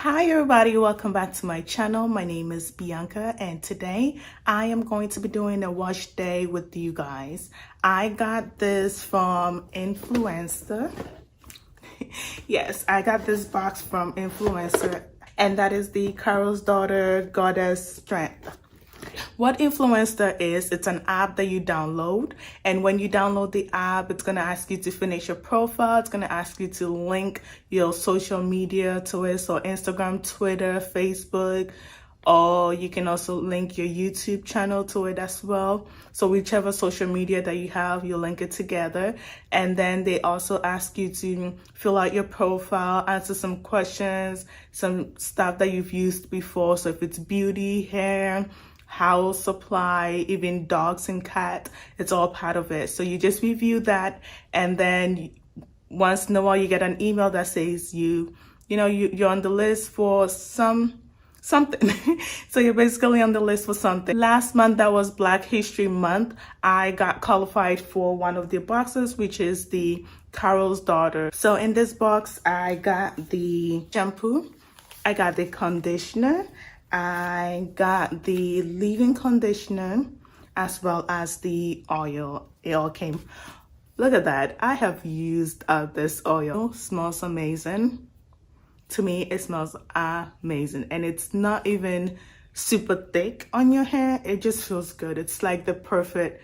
Hi everybody, welcome back to my channel. My name is Bianca and today I am going to be doing a wash day with you guys. I got this from Influencer. Yes, I got this box from Influencer and that is the Carol's Daughter Goddess Strength. What Influencer is, it's an app that you download, and when you download the app, it's going to ask you to finish your profile. It's going to ask you to link your social media to it, so Instagram, Twitter, Facebook, or you can also link your YouTube channel to it as well. So whichever social media that you have, you link it together. And then they also ask you to fill out your profile, answer some questions, some stuff that you've used before. So if it's beauty, hair, house supply, even dogs and cats, it's all part of it. So you just review that, and then once in a while you get an email that says you're on the list for something. So you're basically on the list for something. Last month, that was Black History Month, I got qualified for one of the boxes, which is the Carol's Daughter. So in this box, I got the shampoo, I got the conditioner, I got the leave-in conditioner, as well as the oil. It all came. Look at that. I have used this oil. It smells amazing. To me, it smells amazing. And it's not even super thick on your hair. It just feels good. It's like the perfect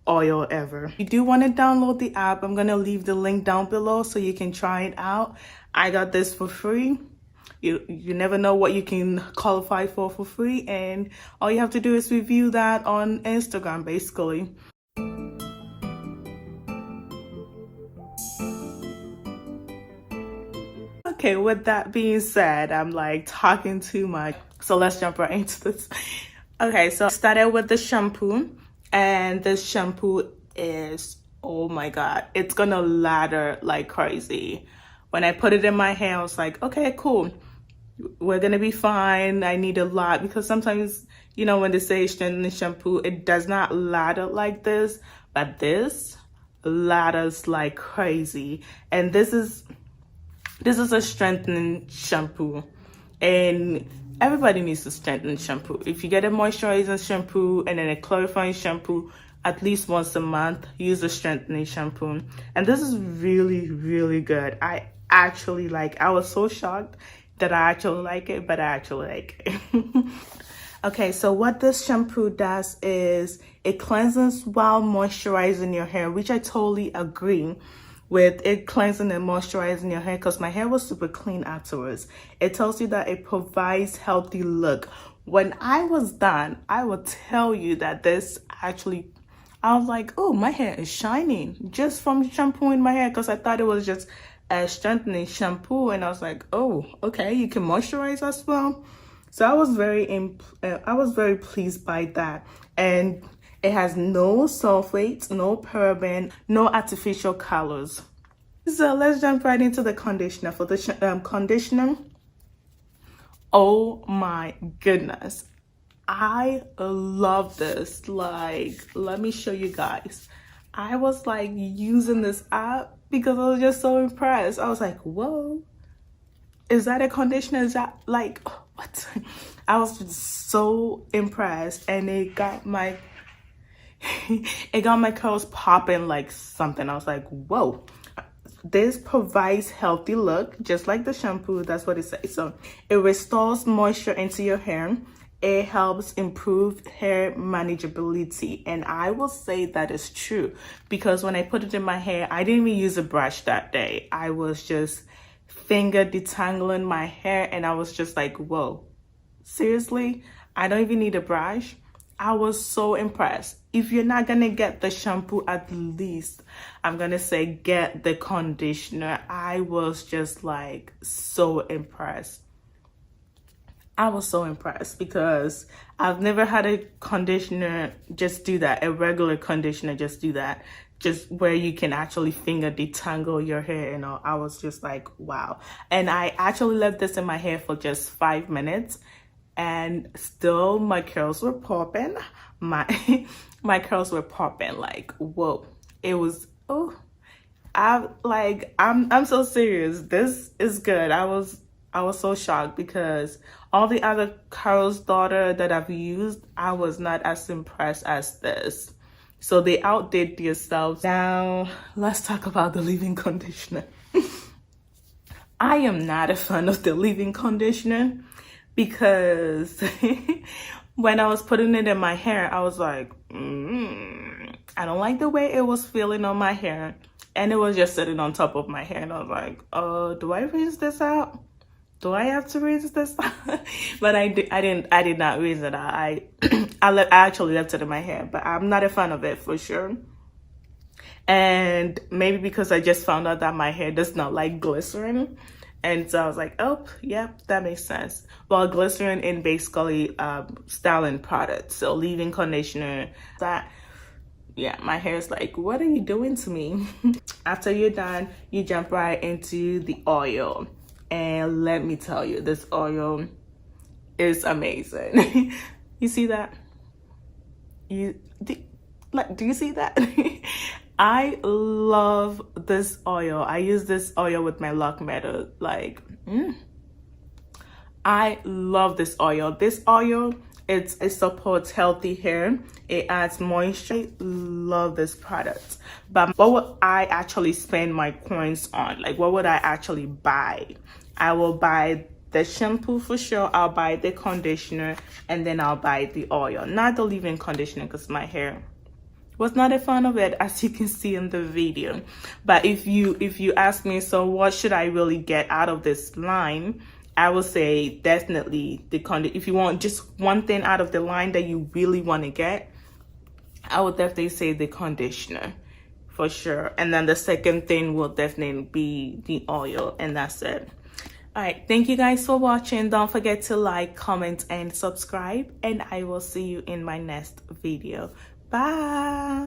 oil ever. If you do want to download the app, I'm going to leave the link down below so you can try it out. I got this for free. You never know what you can qualify for free, and all you have to do is review that on Instagram basically. Okay, with that being said, I'm like talking too much, so let's jump right into this. Okay, so I started with the shampoo, and this shampoo is, oh my god, it's gonna lather like crazy. When I put it in my hair, I was like, okay, cool, we're gonna be fine. I need a lot, because sometimes, when they say strengthening shampoo, it does not lather like this, but this lathers like crazy. And this is a strengthening shampoo, and everybody needs to strengthen shampoo. If you get a moisturizing shampoo and then a clarifying shampoo at least once a month, use a strengthening shampoo. And this is really, really good. I was so shocked that I actually like it, but I actually like it. Okay, so what this shampoo does is it cleanses while moisturizing your hair, which I totally agree with it cleansing and moisturizing your hair, because my hair was super clean afterwards. It tells you that it provides healthy look. When I was done, I will tell you that this actually, I was like, oh, my hair is shining just from shampooing my hair, because I thought it was just a strengthening shampoo, and I was like, oh, okay, you can moisturize as well. So I was very pleased by that. And it has no sulfates, no paraben, no artificial colors. So let's jump right into the conditioner. For the conditioner, oh my goodness, I love this. Like, let me show you guys. I was like using this app because I was just so impressed. I was like, whoa, is that a conditioner? Is that like, what? I was just so impressed, and it got my curls popping like something. I was like, whoa. This provides healthy look, just like the shampoo. That's what it says. So it restores moisture into your hair. It helps improve hair manageability. And I will say that is true, because when I put it in my hair, I didn't even use a brush that day. I was just finger detangling my hair, and I was just like, whoa, seriously? I don't even need a brush? I was so impressed. If you're not gonna get the shampoo, at least I'm gonna say get the conditioner. I was just like so impressed. I was so impressed because I've never had a conditioner just do that, a regular conditioner just do that, just where you can actually finger detangle your hair and all. I was just like, wow. And I actually left this in my hair for just 5 minutes, and still my curls were popping. My curls were popping like, whoa. It was, oh, I'm so serious. This is good. I was I was so shocked because all the other Carol's Daughter that I've used, I was not as impressed as this. So they outdid themselves. Now, let's talk about the leave-in conditioner. I am not a fan of the leave-in conditioner because when I was putting it in my hair, I was like, I don't like the way it was feeling on my hair. And it was just sitting on top of my hair. And I was like, do I rinse this out? Do I have to rinse this out? But I did not rinse it out. I actually left it in my hair, but I'm not a fan of it for sure. And maybe because I just found out that my hair does not like glycerin. And so I was like, oh, yeah, that makes sense. Well, glycerin in basically styling products. So leave-in conditioner, that, yeah, my hair is like, what are you doing to me? After you're done, you jump right into the oil. And let me tell you, this oil is amazing. You see that? Do you see that? I love this oil. I use this oil with my lock method. Like, I love this oil. This oil, it supports healthy hair. It adds moisture. I love this product. But what would I actually spend my coins on? Like, what would I actually buy? I will buy the shampoo for sure. I'll buy the conditioner, and then I'll buy the oil. Not the leave-in conditioner because my hair was not a fan of it, as you can see in the video. But if you ask me, so what should I really get out of this line? I would say definitely the if you want just one thing out of the line that you really want to get, I would definitely say the conditioner for sure. And then the second thing will definitely be the oil, and that's it. All right, thank you guys for watching. Don't forget to like, comment, and subscribe, and I will see you in my next video. Bye.